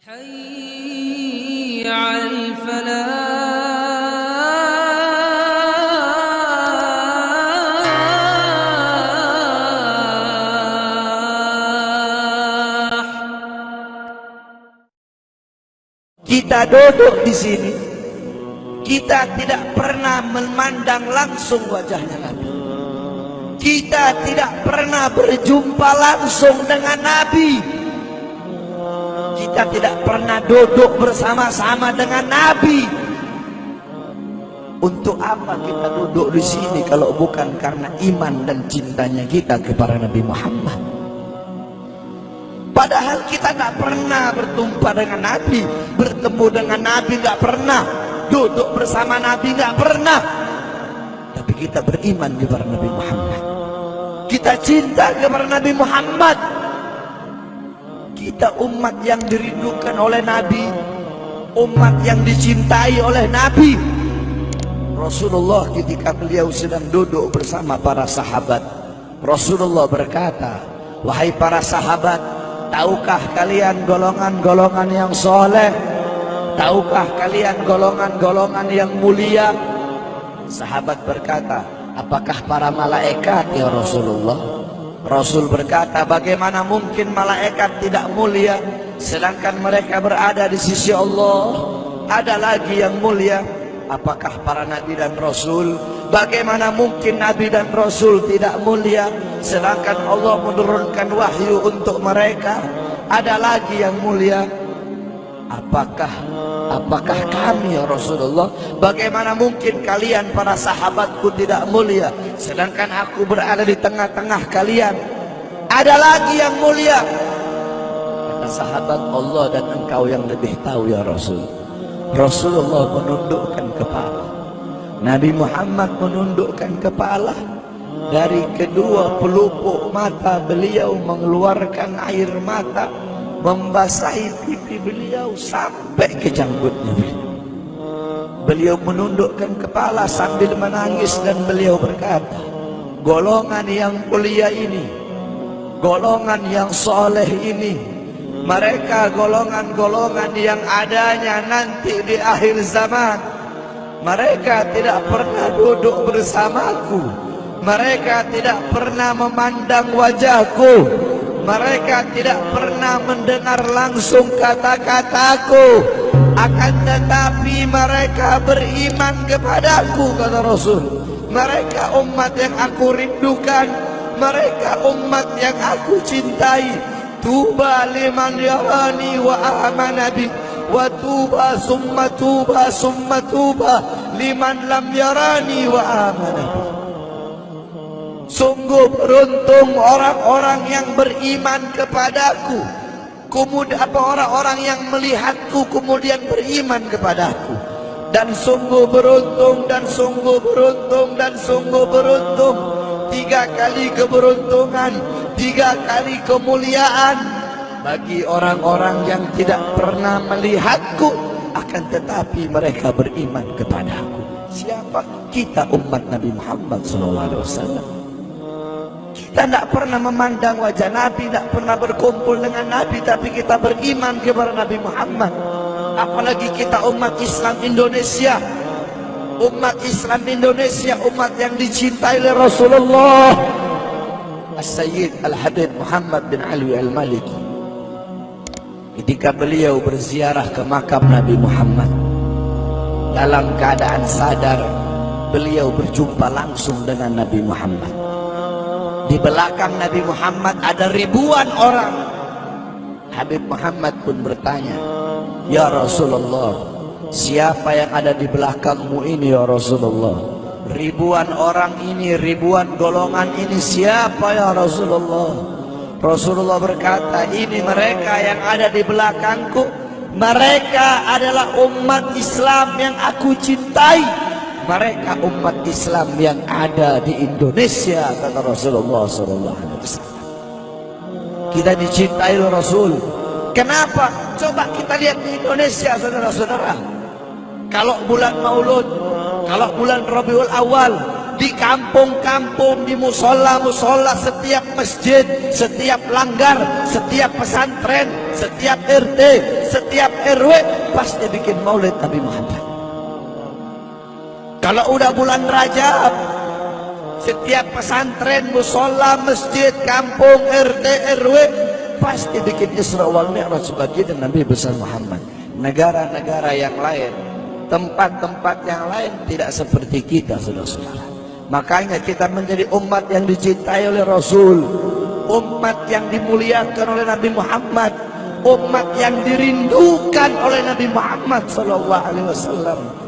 حي على الفلاح. Kita duduk di sini, kita tidak pernah memandang langsung wajahnya Nabi. Kita tidak pernah berjumpa langsung dengan Nabi. Kita tidak pernah duduk bersama-sama dengan Nabi. Untuk apa kita duduk di sini kalau bukan karena iman dan cintanya kita kepada Nabi Muhammad? Padahal kita tidak pernah berjumpa dengan Nabi, bertemu dengan Nabi tidak pernah, duduk bersama Nabi tidak pernah. Tapi kita beriman kepada Nabi Muhammad. Kita cinta kepada Nabi Muhammad. Kita umat yang dirindukan oleh Nabi, umat yang dicintai oleh Nabi. Rasulullah ketika beliau sedang duduk bersama para sahabat, Rasulullah berkata, "Wahai para sahabat, tahukah kalian golongan-golongan yang soleh? Tahukah kalian golongan-golongan yang mulia?" Sahabat berkata, "Apakah para malaikat ya Rasulullah?" Rasul berkata, "Bagaimana mungkin malaikat tidak mulia sedangkan mereka berada di sisi Allah? Ada lagi yang mulia. Apakah para nabi dan rasul? Bagaimana mungkin nabi dan rasul tidak mulia sedangkan Allah menurunkan wahyu untuk mereka? Ada lagi yang mulia. Apakah kami ya Rasulullah? Bagaimana mungkin kalian para sahabatku tidak mulia sedangkan aku berada di tengah-tengah kalian? Ada lagi yang mulia." Kata sahabat, "Allah dan engkau yang lebih tahu ya Rasul." Rasulullah menundukkan kepala, Nabi Muhammad menundukkan kepala. Dari kedua pelupuk mata beliau mengeluarkan air mata, membasahi pipi beliau sampai ke janggutnya beliau. Beliau menundukkan kepala sambil menangis dan beliau berkata, "Golongan yang mulia ini, golongan yang soleh ini, mereka golongan-golongan yang adanya nanti di akhir zaman. Mereka tidak pernah duduk bersamaku, mereka tidak pernah memandang wajahku, mereka tidak pernah mendengar langsung kata-kataku, akan tetapi mereka beriman kepadaku," kata Rasul. "Mereka umat yang aku rindukan, mereka umat yang aku cintai. Tuba liman yarani wa amana bi, wa tuba summa tuba summa tuba liman lam yarani wa amana bi." Sungguh beruntung orang-orang yang beriman kepadaku, kemudian orang-orang yang melihatku kemudian beriman kepadaku. Dan sungguh beruntung, dan sungguh beruntung, dan sungguh beruntung. 3 kali keberuntungan, 3 kali kemuliaan bagi orang-orang yang tidak pernah melihatku, akan tetapi mereka beriman kepadaku. Siapa? Kita umat Nabi Muhammad SAW. Kita tidak pernah memandang wajah Nabi, tidak pernah berkumpul dengan Nabi, tapi kita beriman kepada Nabi Muhammad. Apalagi kita umat Islam Indonesia. Umat Islam Indonesia, umat yang dicintai oleh Rasulullah As-Sayyid Al-Habib Muhammad bin Ali Al-Maliki. Ketika beliau berziarah ke makam Nabi Muhammad, dalam keadaan sadar, beliau berjumpa langsung dengan Nabi Muhammad. Di belakang Nabi Muhammad ada ribuan orang. Habib Muhammad pun bertanya, "Ya Rasulullah, siapa yang ada di belakangmu ini ya Rasulullah? Ribuan orang ini, ribuan golongan ini, siapa ya Rasulullah?" Rasulullah berkata, "Ini mereka yang ada di belakangku. Mereka adalah umat Islam yang aku cintai. Mereka umat Islam yang ada di Indonesia," kata Rasulullah SAW. Kita dicintai oleh Rasul. Kenapa? Coba kita lihat di Indonesia, saudara-saudara. Kalau bulan Maulud, kalau bulan Rabiul Awal, di kampung-kampung, di musola-musola, setiap masjid, setiap langgar, setiap pesantren, setiap RT, setiap RW pasti bikin maulid Nabi Muhammad. Kalau udah bulan Rajab, setiap pesantren, musola, masjid, kampung, RT, RW pasti bikin Isra wal Mi'raj sebagai Nabi besar Muhammad. Negara-negara yang lain, tempat-tempat yang lain tidak seperti kita, saudara-saudara. Makanya kita menjadi umat yang dicintai oleh Rasul, umat yang dimuliakan oleh Nabi Muhammad, umat yang dirindukan oleh Nabi Muhammad sallallahu alaihi wasallam.